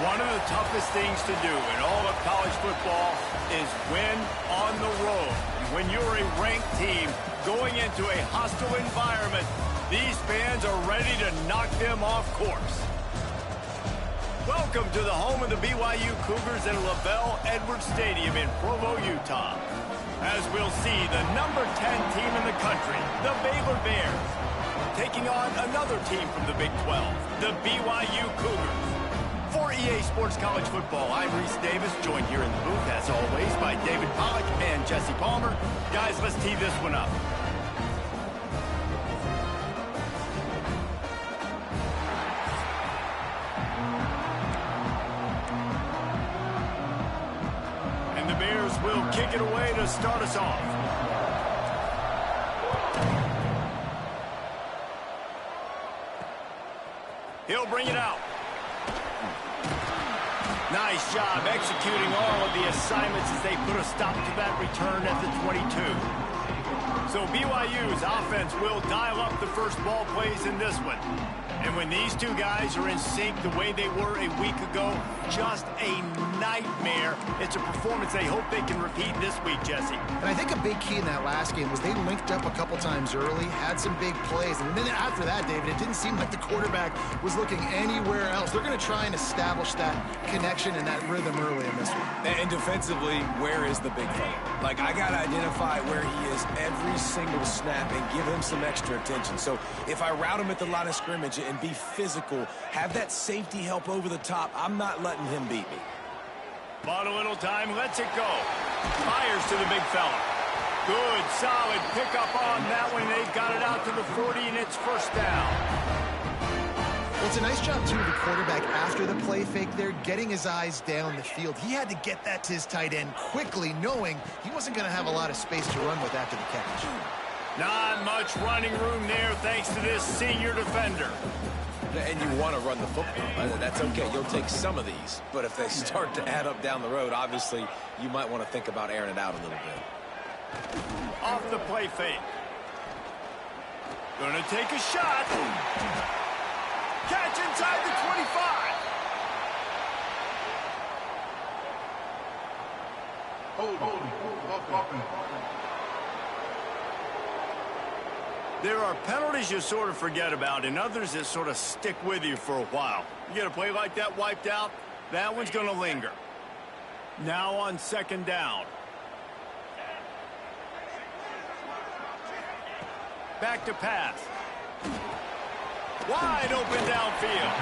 One of the toughest things to do in all of college football is win on the road. When you're a ranked team going into a hostile environment, these fans are ready to knock them off course. Welcome to the home of the BYU Cougars at LaBelle Edwards Stadium in Provo, Utah. As we'll see, the number 10 team in the country, the Baylor Bears, taking on another team from the Big 12, the BYU Cougars. For EA Sports College Football, I'm Reese Davis, joined here in the booth, as always, by David Pollack and Jesse Palmer. Guys, let's tee this one up. And the Bears will kick it away to start us off. He'll bring it out. Nice job executing all of the assignments as they put a stop to that return at the 22. So BYU's offense will dial up the first ball plays in this one. And when these two guys are in sync the way they were a week ago, just a nightmare. It's a performance they hope they can repeat this week, Jesse. And I think a big key in that last game was they linked up a couple times early, had some big plays. And then after that, David, it didn't seem like the quarterback was looking anywhere else. They're going to try and establish that connection and that rhythm early in this one. And defensively, where is the big fella? Like, I got to identify where he is every single snap and give him some extra attention. So if I route him at the line of scrimmage and be physical, have that safety help over the top, I'm not letting him beat me. Bought a little time, lets it go. Fires to the big fella. Good, solid pickup on that one. They've got it out to the 40, and it's first down. Well, it's a nice job, too, of the quarterback after the play fake there, getting his eyes down the field. He had to get that to his tight end quickly, knowing he wasn't going to have a lot of space to run with after the catch. Not much running room there thanks to this senior defender. And you want to run the football. That's okay. You'll take some of these. But if they start to add up down the road, obviously, you might want to think about airing it out a little bit. Off the play fake. Gonna take a shot. Catch inside the 25. There are penalties you sort of forget about and others that sort of stick with you for a while. You get a play like that wiped out, that one's going to linger. Now on second down. Back to pass. Wide open downfield.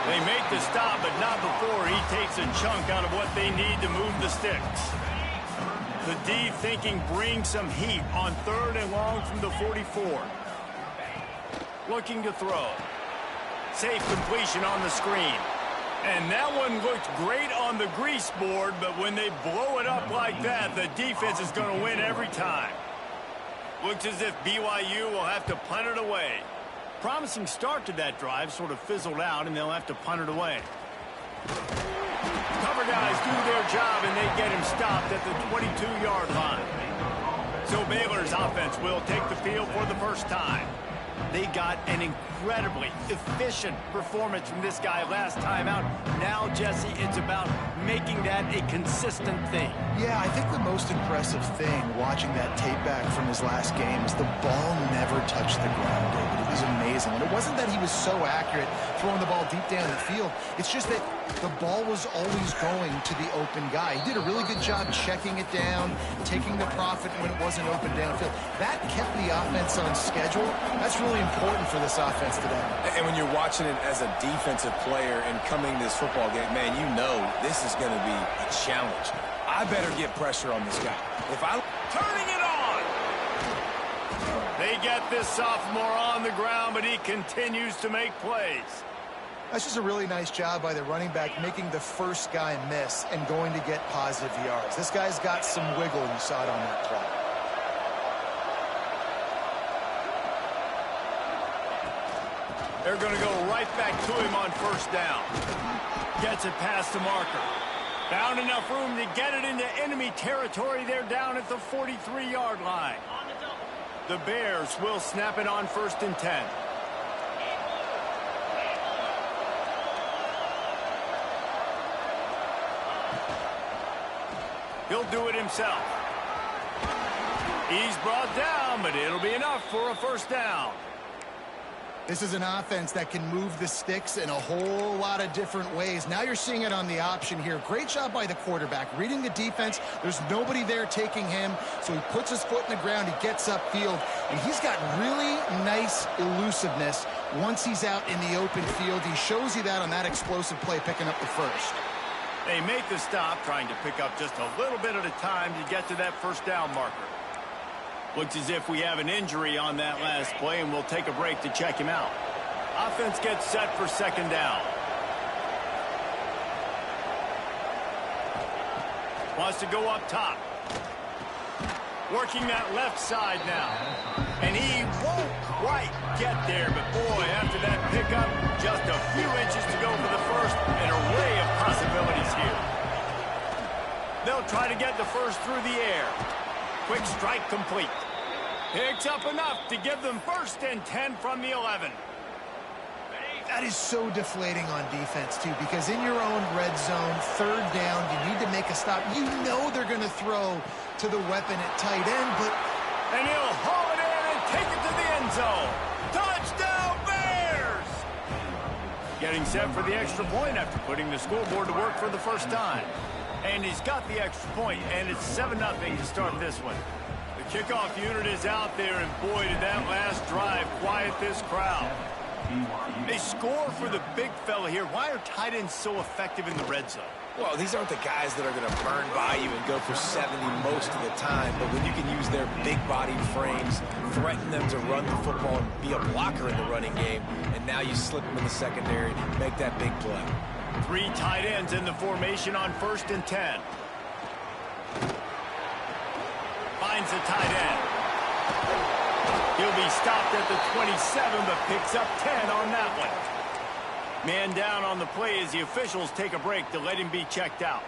They make the stop, but not before he takes a chunk out of what they need to move the sticks. The D thinking bring some heat on third and long from the 44. Looking to throw. Safe completion on the screen. And that one looked great on the grease board, but when they blow it up like that, the defense is going to win every time. Looks as if BYU will have to punt it away. Promising start to that drive, sort of fizzled out, and they'll have to punt it away. Cover guys do their job, and they get him stopped at the 22-yard line. So Baylor's offense will take the field for the first time. They got an incredibly efficient performance from this guy last time out. Now, Jesse, it's about making that a consistent thing. Yeah, I think the most impressive thing watching that tape back from his last game is the ball never touched the ground, David. It was amazing. And it wasn't that he was so accurate throwing the ball deep down the field. It's just that the ball was always going to the open guy. He did a really good job checking it down, taking the profit when it wasn't open downfield. That kept the offense on schedule. That's really important for this offense today. And when you're watching it as a defensive player and coming to this football game, man, you know this is going to be a challenge. I better get pressure on this guy. If I turning it on. They get this sophomore on the ground, but he continues to make plays. That's just a really nice job by the running back making the first guy miss and going to get positive yards. This guy's got some wiggle, and you saw it on that play. They're going to go right back to him on first down. Gets it past the marker. Found enough room to get it into enemy territory. They're down at the 43-yard line. The Bears will snap it on first and 10. He'll do it himself. He's brought down, but it'll be enough for a first down. This is an offense that can move the sticks in a whole lot of different ways. Now you're seeing it on the option here. Great job by the quarterback. Reading the defense, there's nobody there taking him, so he puts his foot in the ground, he gets upfield, and he's got really nice elusiveness once he's out in the open field. He shows you that on that explosive play, picking up the first. They make the stop, trying to pick up just a little bit at a time to get to that first down marker. Looks as if we have an injury on that last play, and we'll take a break to check him out. Offense gets set for second down. Wants to go up top. Working that left side now. And he won't quite get there, but boy, after that pickup, just a few inches to go for the first, an array of possibilities here. They'll try to get the first through the air. Quick strike complete. Picks up enough to give them 1st and 10 from the 11. That is so deflating on defense, too, because in your own red zone, 3rd down, you need to make a stop. You know they're going to throw to the weapon at tight end, but... And he'll haul it in and take it to the end zone. Touchdown, Bears! Getting set for the extra point after putting the scoreboard to work for the first time. And he's got the extra point, and it's 7-0 to start this one. The kickoff unit is out there, and boy, did that last drive quiet this crowd. They score for the big fella here. Why are tight ends so effective in the red zone? Well, these aren't the guys that are going to burn by you and go for 70 most of the time, but when you can use their big-bodied frames, threaten them to run the football and be a blocker in the running game, and now you slip them in the secondary, make that big play. 3 tight ends in the formation on 1st and 10. Finds the tight end. He'll be stopped at the 27, but picks up 10 on that one. Man down on the play as the officials take a break to let him be checked out.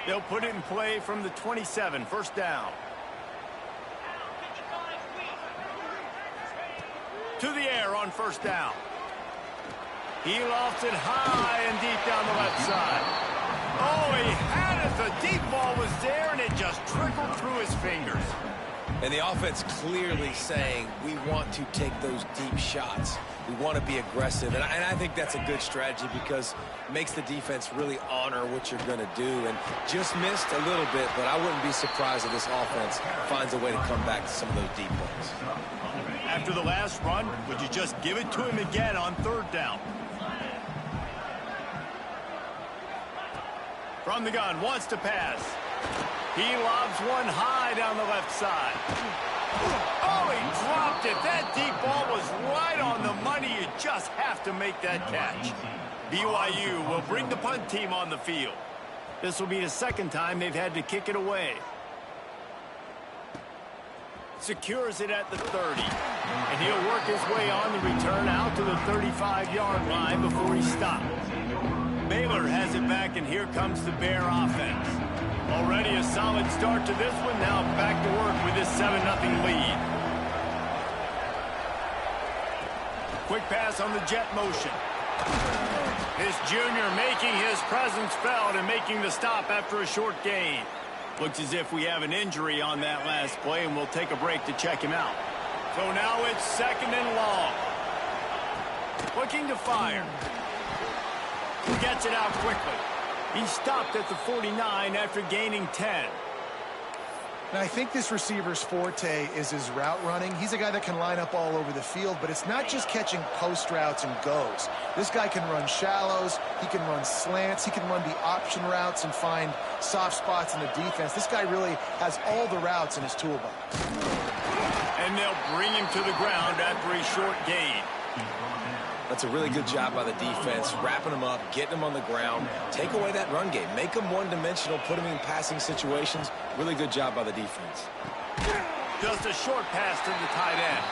They'll put it in play from the 27, 1st down. To the air on 1st down. He lofts it high and deep down the left side. Oh, he had it. The deep ball was there, and it just trickled through his fingers. And the offense clearly saying, we want to take those deep shots. We want to be aggressive. And I think that's a good strategy because it makes the defense really honor what you're going to do. And just missed a little bit, but I wouldn't be surprised if this offense finds a way to come back to some of those deep balls. After the last run, would you just give it to him again on 3rd down? From the gun, wants to pass. He lobs one high down the left side. Oh, he dropped it. That deep ball was right on the money. You just have to make that catch. BYU will bring the punt team on the field. This will be the 2nd time they've had to kick it away. Secures it at the 30. And he'll work his way on the return out to the 35-yard line before he stops. Baylor has it back, and here comes the Bear offense. Already a solid start to this one. Now back to work with this 7-0 lead. Quick pass on the jet motion. This junior making his presence felt and making the stop after a short gain. Looks as if we have an injury on that last play, and we'll take a break to check him out. So now it's 2nd and long. Looking to fire. He gets it out quickly. He stopped at the 49 after gaining 10. And I think this receiver's forte is his route running. He's a guy that can line up all over the field, but it's not just catching post routes and goes. This guy can run shallows, he can run slants, he can run the option routes and find soft spots in the defense. This guy really has all the routes in his toolbox. And they'll bring him to the ground after a short gain. That's a really good job by the defense, wrapping them up, getting them on the ground, take away that run game, make them one-dimensional, put them in passing situations. Really good job by the defense. Just a short pass to the tight end.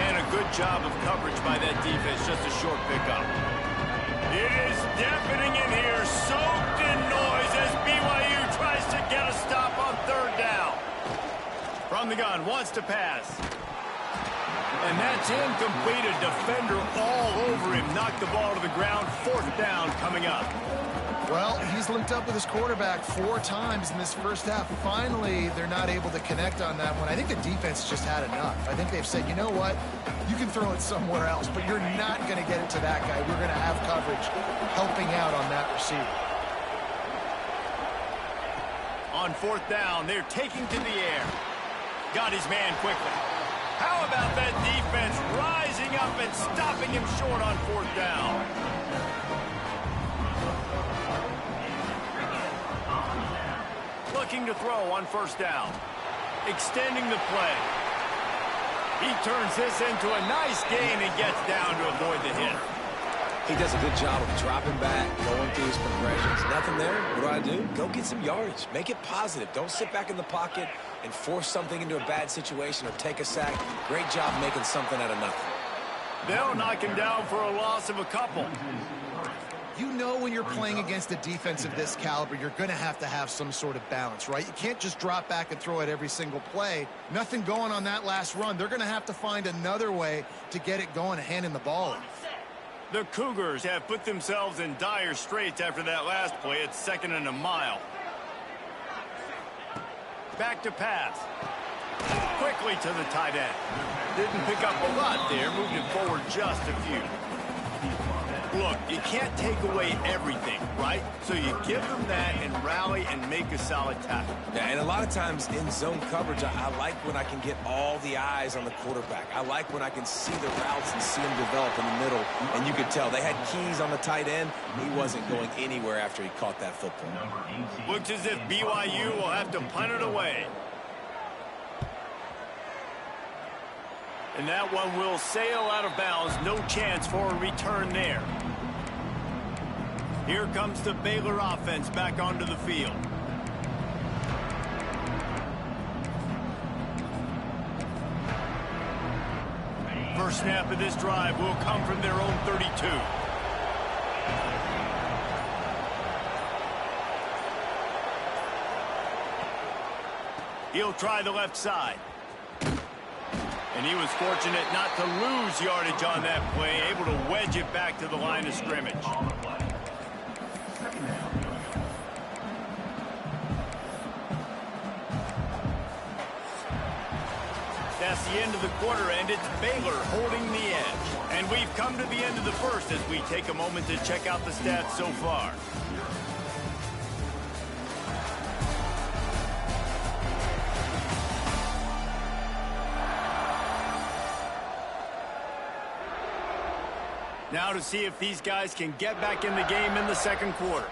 And a good job of coverage by that defense, just a short pickup. It is deafening in here, soaked in noise as BYU tries to get a stop on 3rd down. From the gun, wants to pass. And that's incomplete. A defender all over him. Knocked the ball to the ground. 4th down coming up. Well, he's linked up with his quarterback 4 times in this first half. Finally, they're not able to connect on that one. I think the defense just had enough. I think they've said, you know what? You can throw it somewhere else, but you're not going to get it to that guy. We're going to have coverage helping out on that receiver. On 4th down, they're taking to the air. Got his man quickly. How about that defense rising up and stopping him short on 4th down? Looking to throw on 1st down. Extending the play. He turns this into a nice gain and gets down to avoid the hit. He does a good job of dropping back, going through his progressions. Nothing there. What do? Go get some yardage. Make it positive. Don't sit back in the pocket and force something into a bad situation or take a sack. Great job making something out of nothing. They'll knock him down for a loss of a couple. You know when you're playing against a defense of this caliber, you're going to have some sort of balance, right? You can't just drop back and throw it every single play. Nothing going on that last run. They're going to have to find another way to get it going and handing the ball off. The Cougars have put themselves in dire straits after that last play. It's 2nd and a mile. Back to pass. Quickly to the tight end. Didn't pick up a lot there. Moved it forward just a few. Look, you can't take away everything, right? So you give them that and rally and make a solid tackle. Yeah, and a lot of times in zone coverage, I like when I can get all the eyes on the quarterback. I like when I can see the routes and see them develop in the middle. And you could tell they had keys on the tight end. He wasn't going anywhere after he caught that football. Looks as if BYU will have to punt it away. And that one will sail out of bounds. No chance for a return there. Here comes the Baylor offense back onto the field. First snap of this drive will come from their own 32. He'll try the left side. And he was fortunate not to lose yardage on that play, able to wedge it back to the line of scrimmage. That's the end of the quarter, and it's Baylor holding the edge. And we've come to the end of the first as we take a moment to check out the stats so far. Now to see if these guys can get back in the game in the second quarter.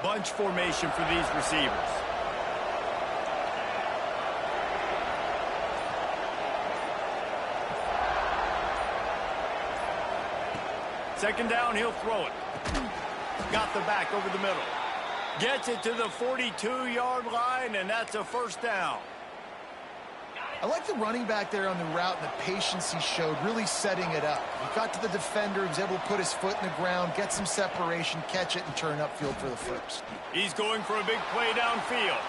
Bunch formation for these receivers. Second down, he'll throw it. Got the back over the middle. Gets it to the 42-yard line, and that's a first down. I like the running back there on the route and the patience he showed, really setting it up. He got to the defender, he was able to put his foot in the ground, get some separation, catch it, and turn upfield for the first. He's going for a big play downfield.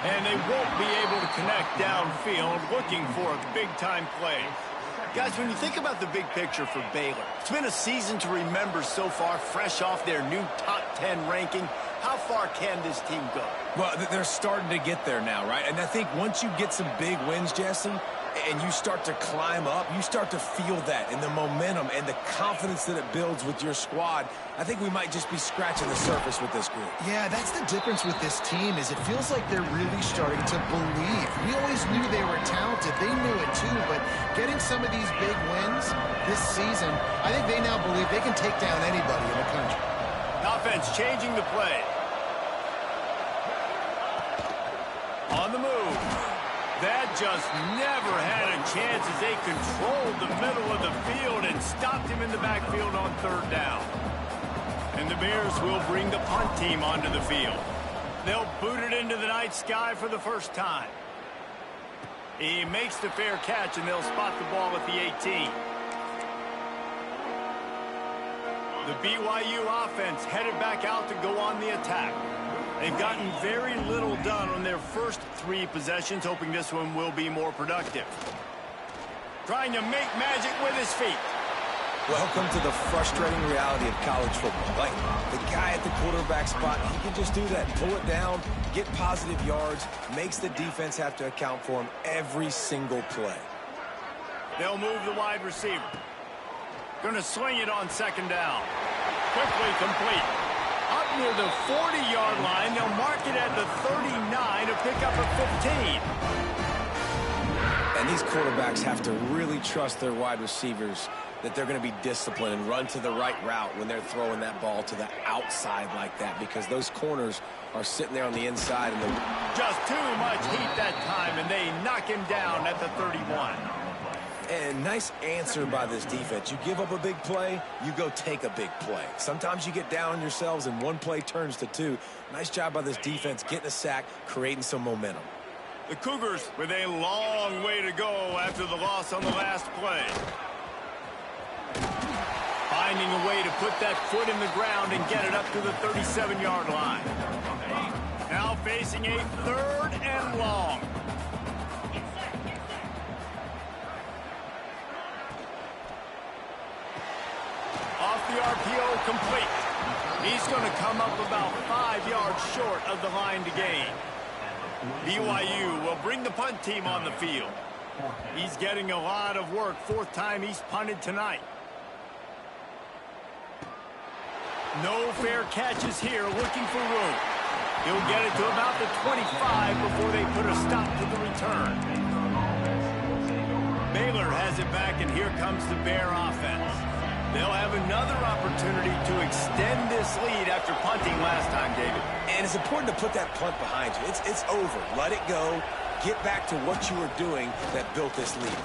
And they won't be able to connect downfield, looking for a big-time play. Guys, when you think about the big picture for Baylor, it's been a season to remember so far, fresh off their new top 10 ranking. How far can this team go? Well, they're starting to get there now, right? And I think once you get some big wins, Jesse, and you start to climb up, you start to feel that and the momentum and the confidence that it builds with your squad. I think we might just be scratching the surface with this group. Yeah, that's the difference with this team is it feels like they're really starting to believe. We always knew they were talented. They knew it too, but getting some of these big wins this season, I think they now believe they can take down anybody in the country. Offense changing the play. On the move. That just never had a chance as they controlled the middle of the field and stopped him in the backfield on third down. And the Bears will bring the punt team onto the field. They'll boot it into the night sky for the first time. He makes the fair catch, and they'll spot the ball at the 18. The BYU offense headed back out to go on the attack. They've gotten very little done on their first 3 possessions, hoping this one will be more productive. Trying to make magic with his feet. Welcome to the frustrating reality of college football. Like, the guy at the quarterback spot, he can just do that. Pull it down, get positive yards, makes the defense have to account for him every single play. They'll move the wide receiver. Going to swing it on 2nd down. Quickly complete. Up near the 40-yard line, they'll mark it at the 39 to pick up a 15. And these quarterbacks have to really trust their wide receivers that they're going to be disciplined and run to the right route when they're throwing that ball to the outside like that, because those corners are sitting there on the inside. And just too much heat that time, and they knock him down at the 31. And nice answer by this defense. You give up a big play, you go take a big play. Sometimes you get down on yourselves and one play turns to 2. Nice job by this defense getting a sack, creating some momentum. The Cougars with a long way to go after the loss on the last play. Finding a way to put that foot in the ground and get it up to the 37-yard line. Now facing a 3rd and long. Off the RPO, complete. He's going to come up about 5 yards short of the line to gain. BYU will bring the punt team on the field. He's getting a lot of work. 4th time he's punted tonight. No fair catches here, looking for room. He'll get it to about the 25 before they put a stop to the return. Baylor has it back, and here comes the Bear offense. They'll have another opportunity to extend this lead after punting last time, David. And it's important to put that punt behind you. It's over. Let it go. Get back to what you were doing that built this lead.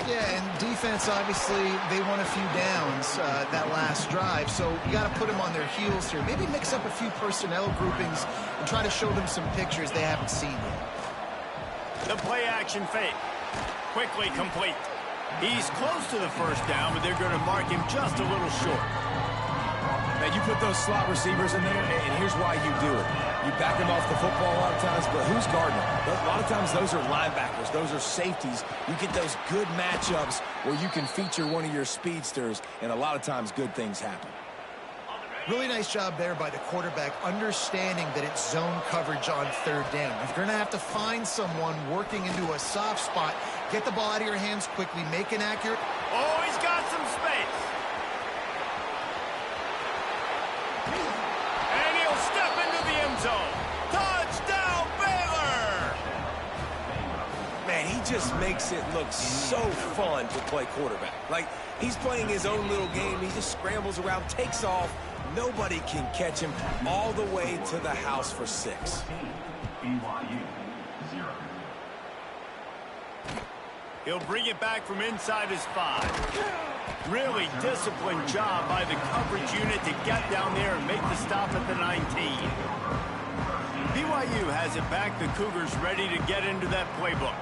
Yeah, and defense, obviously, they won a few downs that last drive, so you got to put them on their heels here. Maybe mix up a few personnel groupings and try to show them some pictures they haven't seen yet. The play-action fake. Quickly complete. He's close to the 1st down, but they're going to mark him just a little short. Now, you put those slot receivers in there, and here's why you do it. You back them off the football a lot of times, but who's guarding them? A lot of times those are linebackers. Those are safeties. You get those good matchups where you can feature one of your speedsters, and a lot of times good things happen. Really nice job there by the quarterback, understanding that it's zone coverage on 3rd down. If you're going to have to find someone working into a soft spot, get the ball out of your hands quickly, make an accurate... Oh, he's got some space. And he'll step into the end zone. Touchdown, Baylor! Man, he just makes it look so fun to play quarterback. Like, he's playing his own little game. He just scrambles around, takes off. Nobody can catch him all the way to the house for 6. He'll bring it back from inside his 5. Really disciplined job by the coverage unit to get down there and make the stop at the 19. BYU has it back. The Cougars ready to get into that playbook.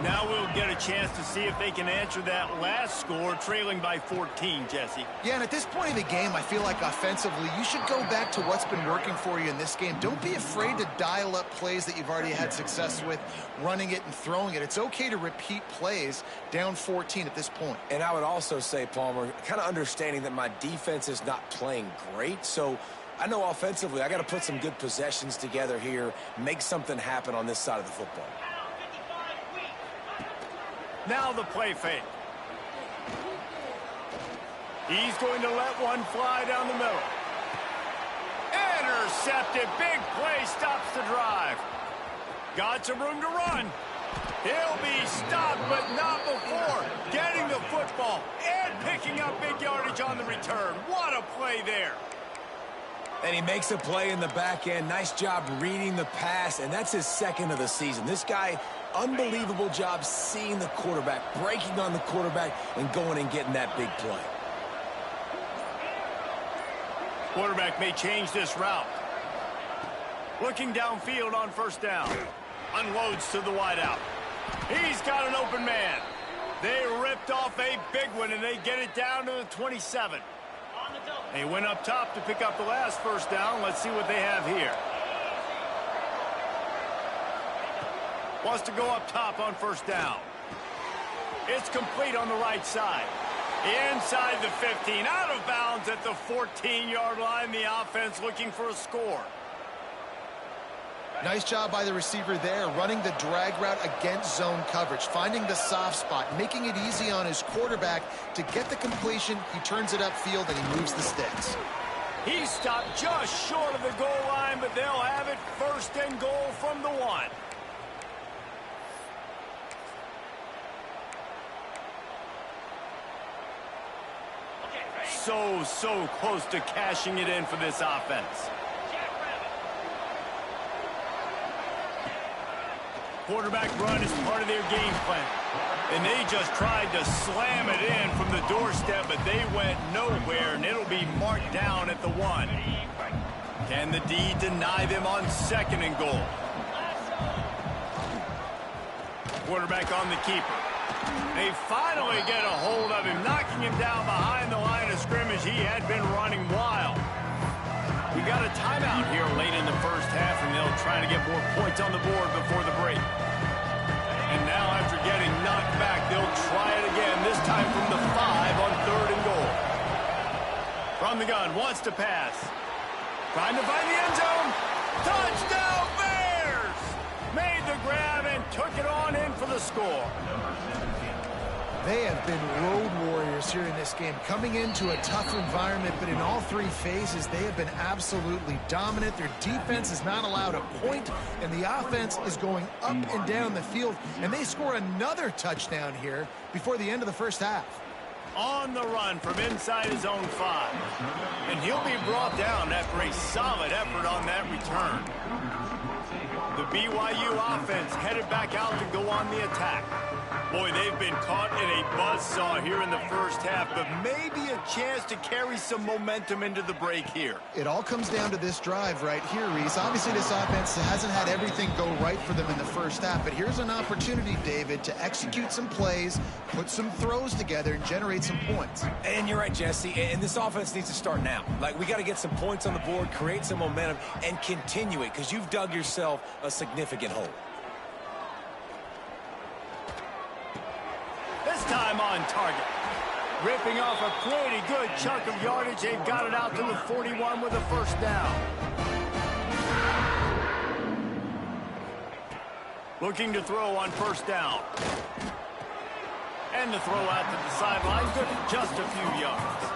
Now we'll get a chance to see if they can answer that last score, trailing by 14, Jesse. Yeah, and at this point of the game, I feel like offensively, you should go back to what's been working for you in this game. Don't be afraid to dial up plays that you've already had success with, running it and throwing it. It's okay to repeat plays down 14 at this point. And I would also say, Palmer, kind of understanding that my defense is not playing great, so I know offensively I got to put some good possessions together here, make something happen on this side of the football. Now the play fake. He's going to let one fly down the middle. Intercepted. Big play stops the drive. Got some room to run. He'll be stopped, but not before getting the football and picking up big yardage on the return. What a play there. And he makes a play in the back end. Nice job reading the pass, and that's his 2nd of the season. This guy, unbelievable job seeing the quarterback, breaking on the quarterback, and going and getting that big play. Quarterback may change this route. Looking downfield on 1st down. Unloads to the wideout. He's got an open man. They ripped off a big one, and they get it down to the 27. They went up top to pick up the last first down. Let's see what they have here. Wants to go up top on first down. It's complete on the right side. Inside the 15, out of bounds at the 14-yard line. The offense looking for a score. Nice job by the receiver there, running the drag route against zone coverage, finding the soft spot, making it easy on his quarterback to get the completion. He turns it upfield and he moves the sticks. He stopped just short of the goal line, but they'll have it first and goal from the 1. So close to cashing it in for this offense. Quarterback run is part of their game plan. And they just tried to slam it in from the doorstep, but they went nowhere, and it'll be marked down at the 1. Can the D deny them on second and goal? Quarterback on the keeper. They finally get a hold of him, knocking him down behind the line of scrimmage. He had been running wild. We got a timeout here late in the first half, and they'll try to get more points on the board before the break. And now after getting knocked back, they'll try it again, this time from the 5 on third and goal. From the gun, wants to pass. Trying to find the end zone. Touchdown Bears! Made the grab and took it on in for the score. They have been road warriors here in this game, coming into a tough environment, but in all 3 phases, they have been absolutely dominant. Their defense is not allowed a point, and the offense is going up and down the field, and they score another touchdown here before the end of the first half. On the run from inside his own 5. And he'll be brought down after a solid effort on that return. The BYU offense headed back out to go on the attack. Boy, they've been caught in a buzzsaw here in the first half, but maybe a chance to carry some momentum into the break here. It all comes down to this drive right here, Reese. Obviously, this offense hasn't had everything go right for them in the first half, but here's an opportunity, David, to execute some plays, put some throws together, and generate some points. And you're right, Jesse, and this offense needs to start now. Like, we got to get some points on the board, create some momentum, and continue it, because you've dug yourself a significant hole. This time on target. Ripping off a pretty good chunk of yardage. They've got it out to the 41 with a first down. Looking to throw on first down. And the throw out to the sideline. Good for just a few yards.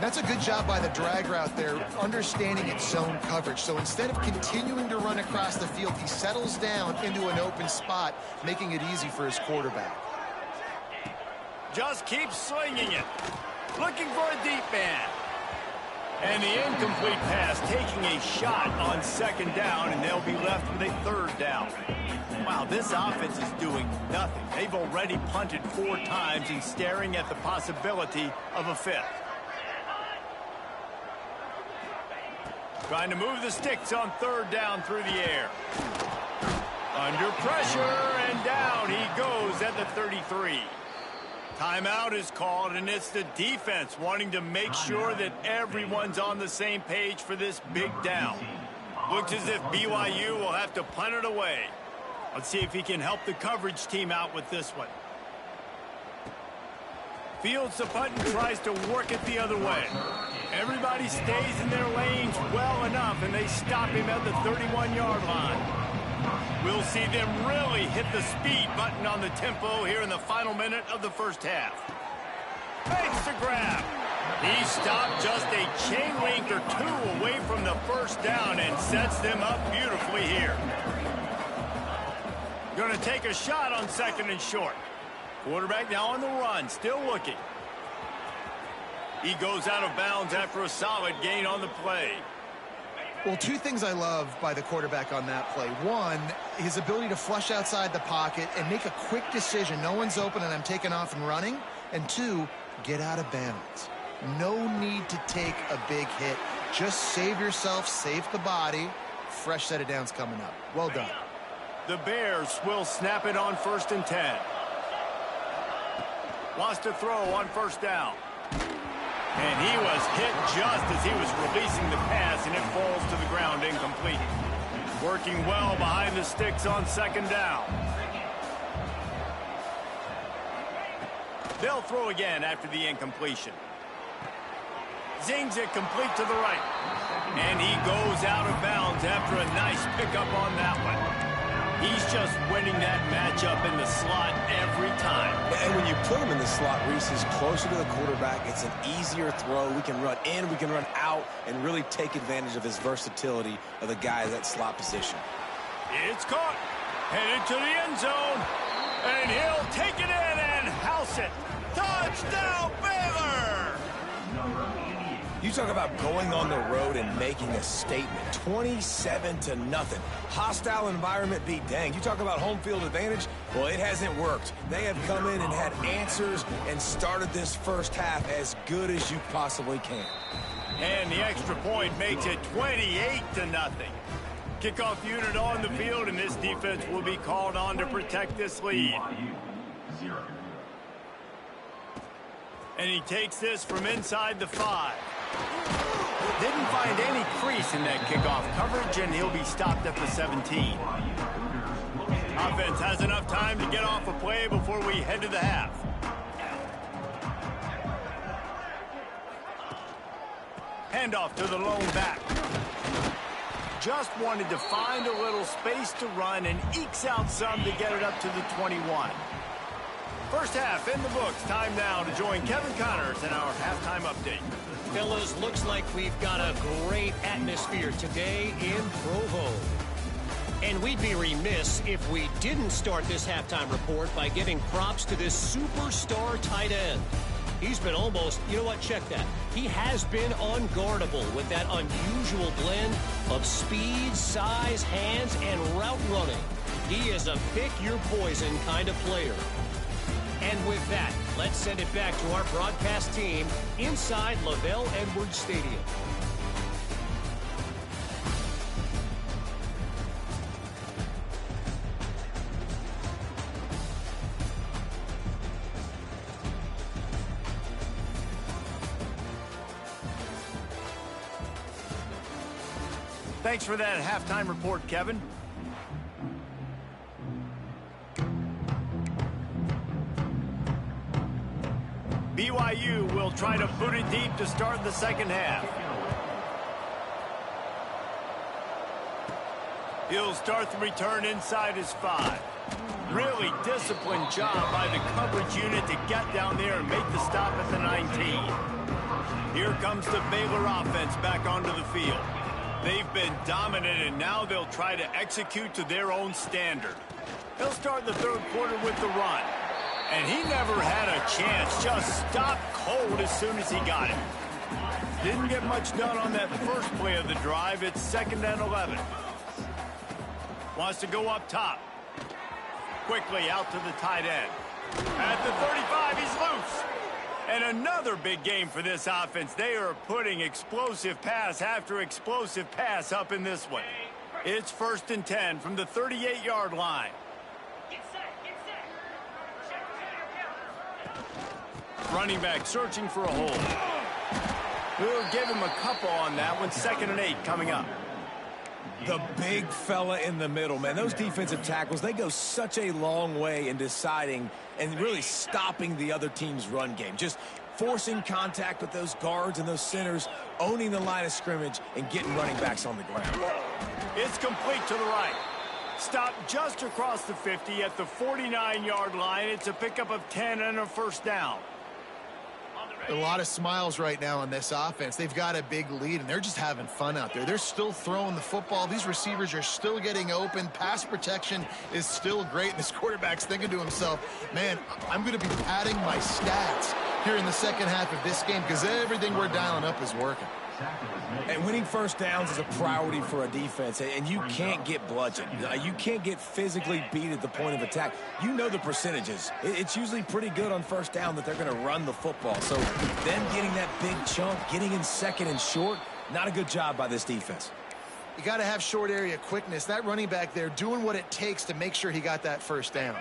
That's a good job by the drag route there, understanding its zone coverage. So instead of continuing to run across the field, he settles down into an open spot, making it easy for his quarterback. Just keep slinging it. Looking for a deep man. And the incomplete pass, taking a shot on second down, and they'll be left with a third down. Wow, this offense is doing nothing. They've already punted 4 times and staring at the possibility of a 5th. Trying to move the sticks on third down through the air. Under pressure, and down he goes at the 33. Timeout is called, and it's the defense wanting to make sure that everyone's on the same page for this big down. Looks as if BYU will have to punt it away. Let's see if he can help the coverage team out with this one. Fields the punt and tries to work it the other way. Everybody stays in their lanes well enough, and they stop him at the 31-yard line. We'll see them really hit the speed button on the tempo here in the final minute of the first half. Makes the grab. He stopped just a chain link or 2 away from the first down and sets them up beautifully here. Going to take a shot on second and short. Quarterback now on the run, still looking. He goes out of bounds after a solid gain on the play. Well, 2 things I love by the quarterback on that play. 1, his ability to flush outside the pocket and make a quick decision. No one's open and I'm taking off and running. And 2, get out of bounds. No need to take a big hit. Just save yourself, save the body. Fresh set of downs coming up. Well done. The Bears will snap it on 1st and 10. Wants to throw on first down. And he was hit just as he was releasing the pass, and it falls to the ground incomplete. Working well behind the sticks on second down. They'll throw again after the incompletion. Zings it complete to the right. And he goes out of bounds after a nice pickup on that one. He's just winning that matchup in the slot every time. And when you put him in the slot, Reese is closer to the quarterback. It's an easier throw. We can run in, we can run out, and really take advantage of his versatility of the guy in that slot position. It's caught. Headed to the end zone. And he'll take it in and house it. Touchdown, Baylor! You talk about going on the road and making a statement. 27-0. Hostile environment be danged. You talk about home field advantage. Well, it hasn't worked. They have come in and had answers and started this first half as good as you possibly can. And the extra point makes it 28-0. Kickoff unit on the field, and this defense will be called on to protect this lead. And he takes this from inside the 5. Didn't find any crease in that kickoff coverage, and he'll be stopped at the 17. Offense has enough time to get off a play before we head to the half. Handoff to the lone back. Just wanted to find a little space to run and ekes out some to get it up to the 21. First half in the books. Time now to join Kevin Connors in our halftime update. Fellas, looks like we've got a great atmosphere today in Provo. And we'd be remiss if we didn't start this halftime report by giving props to this superstar tight end. He's been almost, you know what, check that. He has been unguardable with that unusual blend of speed, size, hands, and route running. He is a pick-your-poison kind of player. And with that, let's send it back to our broadcast team inside Lavelle Edwards Stadium. Thanks for that halftime report, Kevin. BYU will try to boot it deep to start the second half. He'll start the return inside his 5. Really disciplined job by the coverage unit to get down there and make the stop at the 19. Here comes the Baylor offense back onto the field. They've been dominant, and now they'll try to execute to their own standard. They'll start the third quarter with the run. And he never had a chance, just stopped cold as soon as he got it. Didn't get much done on that first play of the drive. It's 2nd and 11. Wants to go up top. Quickly out to the tight end. At the 35, he's loose. And another big game for this offense. They are putting explosive pass after explosive pass up in this one. It's 1st and 10 from the 38-yard line. Running back searching for a hole. We'll give him a couple on that one. 2nd and 8 coming up. The big fella in the middle, man. Those defensive tackles, they go such a long way in deciding and really stopping the other team's run game. Just forcing contact with those guards and those centers, owning the line of scrimmage, and getting running backs on the ground. It's complete to the right. Stopped just across the 50 at the 49-yard line. It's a pickup of 10 and a first down. A lot of smiles right now on this offense. They've got a big lead, and they're just having fun out there. They're still throwing the football. These receivers are still getting open. Pass protection is still great, and this quarterback's thinking to himself, man, I'm going to be padding my stats here in the second half of this game because everything we're dialing up is working. And winning first downs is a priority for a defense, and you can't get bludgeoned. You can't get physically beat at the point of attack. You know the percentages. It's usually pretty good on first down that they're going to run the football. So them getting that big chunk, getting in second and short, not a good job by this defense. You got to have short area quickness. That running back there doing what it takes to make sure he got that first down.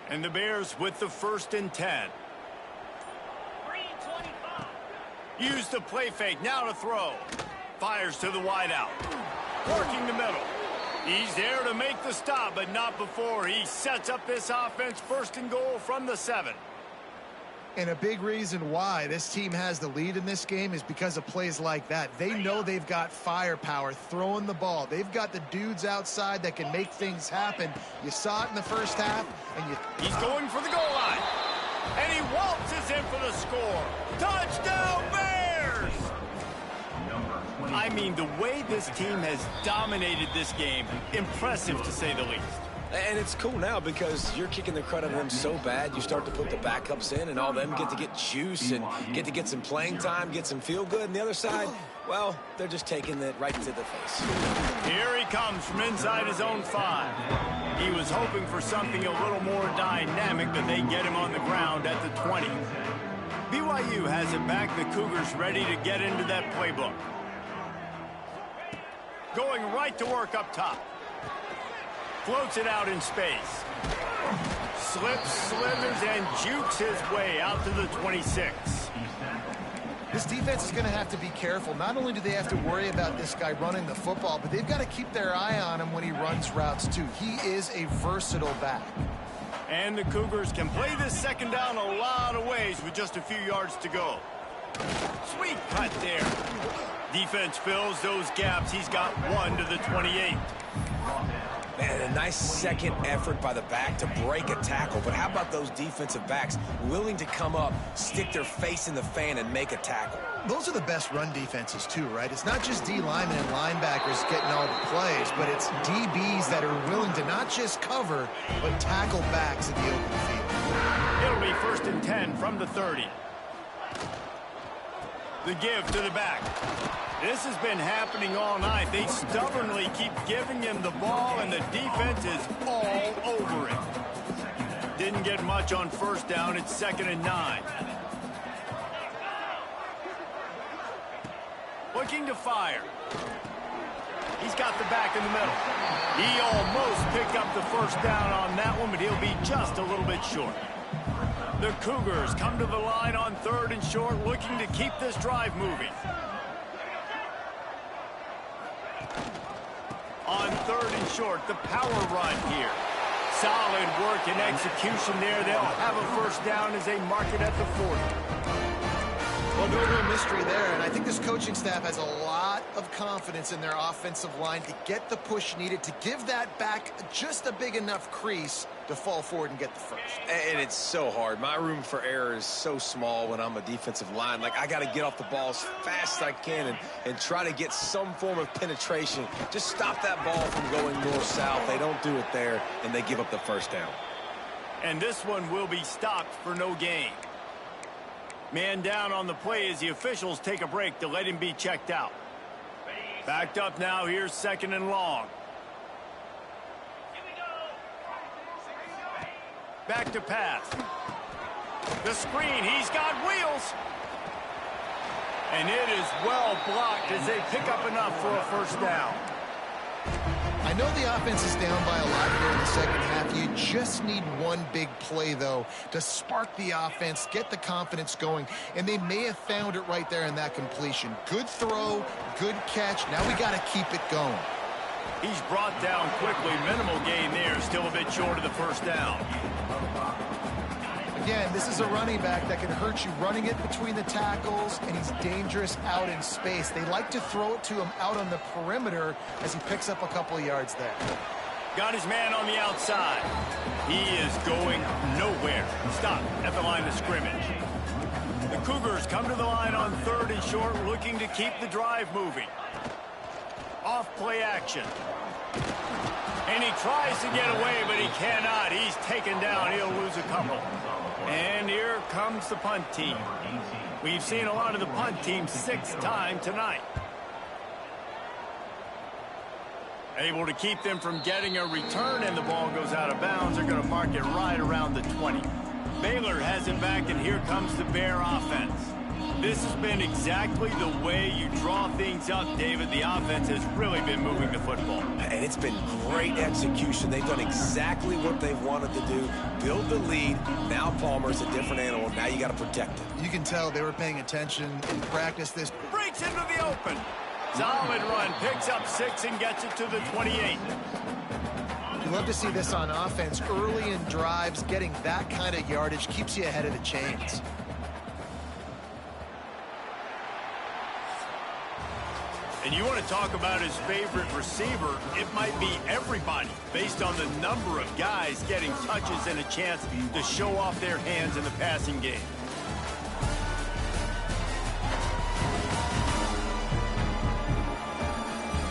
And the Bears with the 1st and 10. Use the play fake, now to throw. Fires to the wideout. Working the middle. He's there to make the stop, but not before he sets up this offense 1st and goal from the 7. And a big reason why this team has the lead in this game is because of plays like that. They know they've got firepower throwing the ball. They've got the dudes outside that can make things happen. You saw it in the first half, and he's going for the goal line. And he waltzes in for the score. Touchdown, Bears! I mean, the way this team has dominated this game, impressive to say the least. And it's cool now because you're kicking the crud out of them so bad, you start to put the backups in, and all them get to get juice and get some playing time, get some feel good. And the other side, well, they're just taking it right to the face. Here he comes from inside his own 5. He was hoping for something a little more dynamic, but they get him on the ground at the 20. BYU has it back. The Cougars ready to get into that playbook. Going right to work up top. Floats it out in space. Slips, slithers, and jukes his way out to the 26. This defense is going to have to be careful. Not only do they have to worry about this guy running the football, but they've got to keep their eye on him when he runs routes too. He is a versatile back. And the Cougars can play this 2nd down a lot of ways with just a few yards to go. Sweet cut there. Defense fills those gaps. He's got 1 to the 28. Man, a nice second effort by the back to break a tackle. But how about those defensive backs willing to come up, stick their face in the fan, and make a tackle? Those are the best run defenses, too, right? It's not just D linemen and linebackers getting all the plays, but it's DBs that are willing to not just cover, but tackle backs in the open field. It'll be 1st and 10 from the 30. The give to the back. This has been happening all night. They stubbornly keep giving him the ball, and the defense is all over it. Didn't get much on 1st down. It's 2nd and 9. Looking to fire. He's got the back in the middle. He almost picked up the 1st down on that one, but he'll be just a little bit short. The Cougars come to the line on 3rd and short, looking to keep this drive moving. On 3rd and short, the power run here. Solid work and execution there. They'll have a 1st down as they mark it at the 40. Well, no real mystery there, and I think this coaching staff has a lot of confidence in their offensive line to get the push needed to give that back just a big enough crease to fall forward and get the 1st. And it's so hard. My room for error is so small when I'm a defensive line. Like, I got to get off the ball as fast as I can and try to get some form of penetration. Just stop that ball from going north-south. They don't do it there, and they give up the 1st down. And this one will be stopped for no gain. Man down on the play as the officials take a break to let him be checked out. Backed up now. Here's 2nd and long. Back to pass. The screen. He's got wheels. And it is well blocked as they pick up enough for a 1st down. I know the offense is down by a lot here in the 2nd half. You just need one big play, though, to spark the offense, get the confidence going, and they may have found it right there in that completion. Good throw, good catch. Now we got to keep it going. He's brought down quickly. Minimal gain there. Still a bit short of the 1st down. Again, this is a running back that can hurt you running it between the tackles, and he's dangerous out in space. They like to throw it to him out on the perimeter as he picks up a couple of yards there. Got his man on the outside. He is going nowhere. Stop at the line of scrimmage. The Cougars come to the line on 3rd and short, looking to keep the drive moving. Off play action. And he tries to get away, but he cannot. He's taken down. He'll lose a couple. And here comes the punt team. We've seen a lot of the punt team 6th time tonight. Able to keep them from getting a return, and the ball goes out of bounds. They're going to mark it right around the 20. Baylor has it back, and here comes the Bear offense. This has been exactly the way you draw things up, David. The offense has really been moving the football. And it's been great execution. They've done exactly what they've wanted to do. Build the lead. Now Palmer's a different animal. Now you got to protect him. You can tell they were paying attention in practice. This breaks into the open. Solid run. Picks up 6 and gets it to the 28. You love to see this on offense. Early in drives, getting that kind of yardage keeps you ahead of the chains. And you want to talk about his favorite receiver, it might be everybody, based on the number of guys getting touches and a chance to show off their hands in the passing game.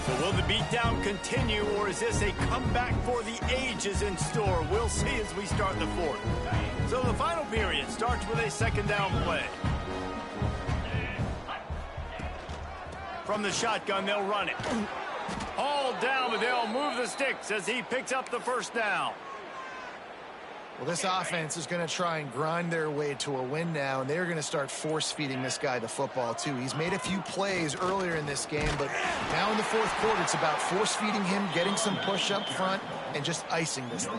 So will the beatdown continue, or is this a comeback for the ages in store? We'll see as we start the fourth. So the final period starts with a second down play. From the shotgun, they'll run it. All down, but they'll move the sticks as he picks up the first down. Well, this offense is going to try and grind their way to a win now, and they're going to start force-feeding this guy the football, too. He's made a few plays earlier in this game, but now in the fourth quarter, it's about force-feeding him, getting some push up front, and just icing this thing.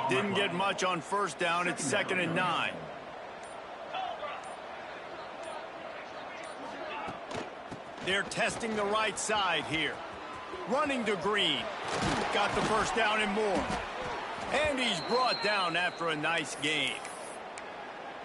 Didn't get much on first down. It's 2nd and 9. They're testing the right side here. Running to Green. Got the first down and more. And he's brought down after a nice game.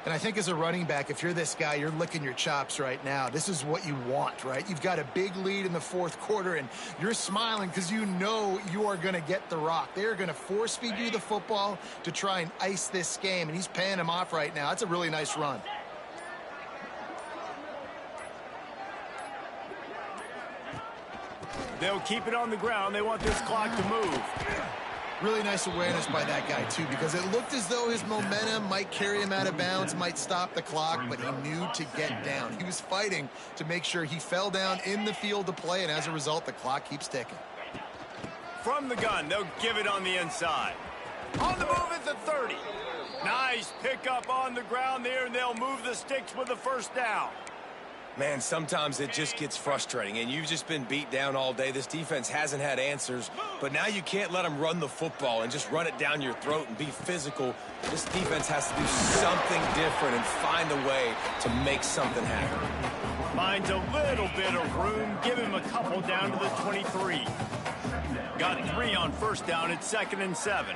And I think as a running back, if you're this guy, you're licking your chops right now. This is what you want, right? You've got a big lead in the fourth quarter, and you're smiling because you know you are going to get the rock. They're going to force feed you the football to try and ice this game, and he's paying him off right now. That's a really nice run. They'll keep it on the ground. They want this clock to move. Really nice awareness by that guy, too, because it looked as though his momentum might carry him out of bounds, might stop the clock, but he knew to get down. He was fighting to make sure he fell down in the field to play, and as a result, the clock keeps ticking. From the gun, they'll give it on the inside. On the move at the 30. Nice pickup on the ground there, and they'll move the sticks with the first down. Man, sometimes it just gets frustrating, and you've just been beat down all day. This defense hasn't had answers, but now you can't let them run the football and just run it down your throat and be physical. This defense has to do something different and find a way to make something happen. Finds a little bit of room. Give him a couple down to the 23. Got 3 on first down. It's 2nd and 7.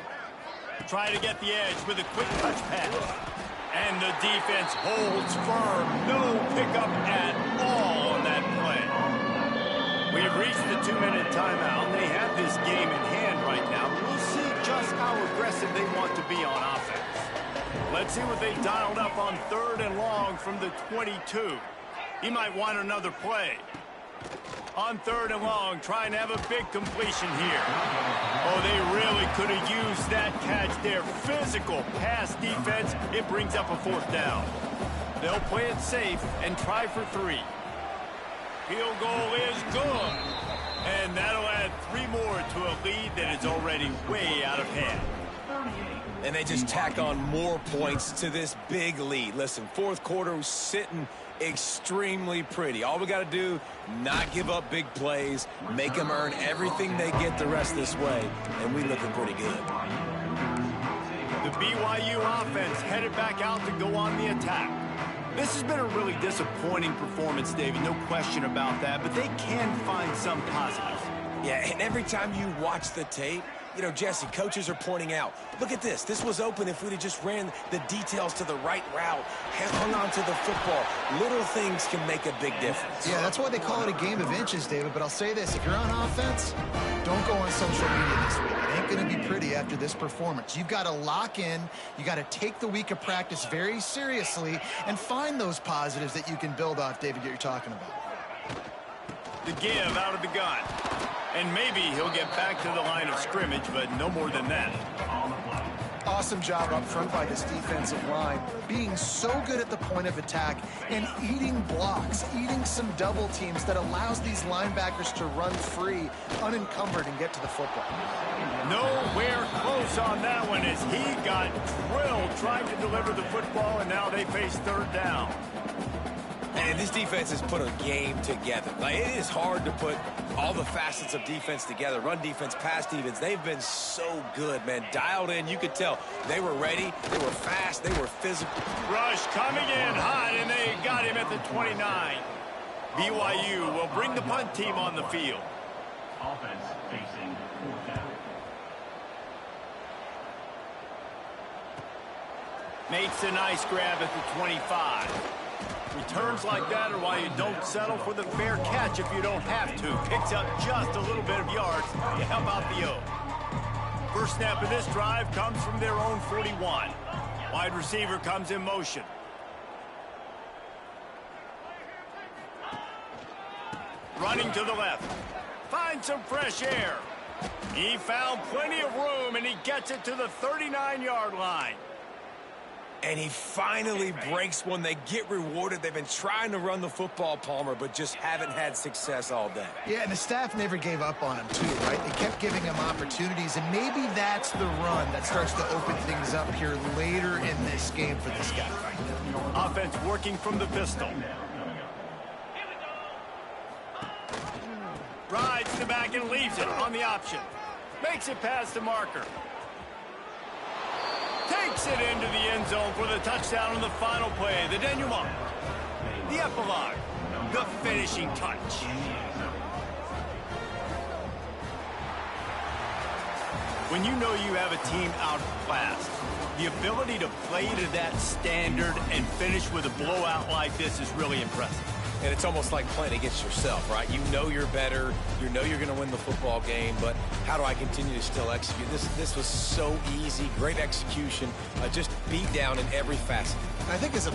Try to get the edge with a quick touch pass. And the defense holds firm. No pickup at all on that play. We've reached the 2-minute timeout. They have this game in hand right now. We'll see just how aggressive they want to be on offense. Let's see what they've dialed up on 3rd and long from the 22. He might want another play. On 3rd and long, trying to have a big completion here. Oh, they really could have used that catch there. Physical pass defense. It brings up a 4th down. They'll play it safe and try for 3. Field goal is good. And that'll add 3 more to a lead that is already way out of hand. And they just tack on more points to this big lead. Listen, fourth quarter was sitting extremely pretty. All we got to do, not give up big plays, make them earn everything they get the rest of this way, and we looking pretty good. The BYU offense headed back out to go on the attack. This has been a really disappointing performance, David, no question about that, but they can find some positives. Yeah, and every time you watch the tape, you know, Jesse, coaches are pointing out, look at this. This was open if we'd have just ran the details to the right route, hung on to the football. Little things can make a big difference. Yeah, that's why they call it a game of inches, David. But I'll say this, if you're on offense, don't go on social media this week. It ain't going to be pretty after this performance. You've got to lock in. You got to take the week of practice very seriously and find those positives that you can build off, David, that you're talking about. The give out of the gun. And maybe he'll get back to the line of scrimmage, but no more than that. Awesome job up front by this defensive line, being so good at the point of attack and eating blocks, eating some double teams that allows these linebackers to run free, unencumbered, and get to the football. Nowhere close on that one as he got drilled trying to deliver the football, and now they face 3rd down. And this defense has put a game together. Like, it is hard to put all the facets of defense together. Run defense, pass defense. They've been so good, man. Dialed in. You could tell they were ready. They were fast. They were physical. Rush coming in hot, and they got him at the 29. BYU will bring the punt team on the field. Offense facing fourth down. Makes a nice grab at the 25. Returns like that are why you don't settle for the fair catch if you don't have to. Picks up just a little bit of yards to help out the O. First snap of this drive comes from their own 41. Wide receiver comes in motion. Running to the left. Finds some fresh air. He found plenty of room, and he gets it to the 39-yard line. And he finally breaks one. They get rewarded. They've been trying to run the football, Palmer, but just haven't had success all day. Yeah, and the staff never gave up on him, too, right? They kept giving him opportunities, and maybe that's the run that starts to open things up here later in this game for this guy. Offense working from the pistol. Rides to the back and leaves it on the option. Makes it past the marker. Takes it into the end zone for the touchdown on the final play. The denouement. The epilogue. The finishing touch. When you know you have a team outclassed, the ability to play to that standard and finish with a blowout like this is really impressive. And it's almost like playing against yourself, right? You know you're better. You know you're going to win the football game, but how do I continue to still execute? This was so easy. Great execution. Just beat down in every facet. I think as a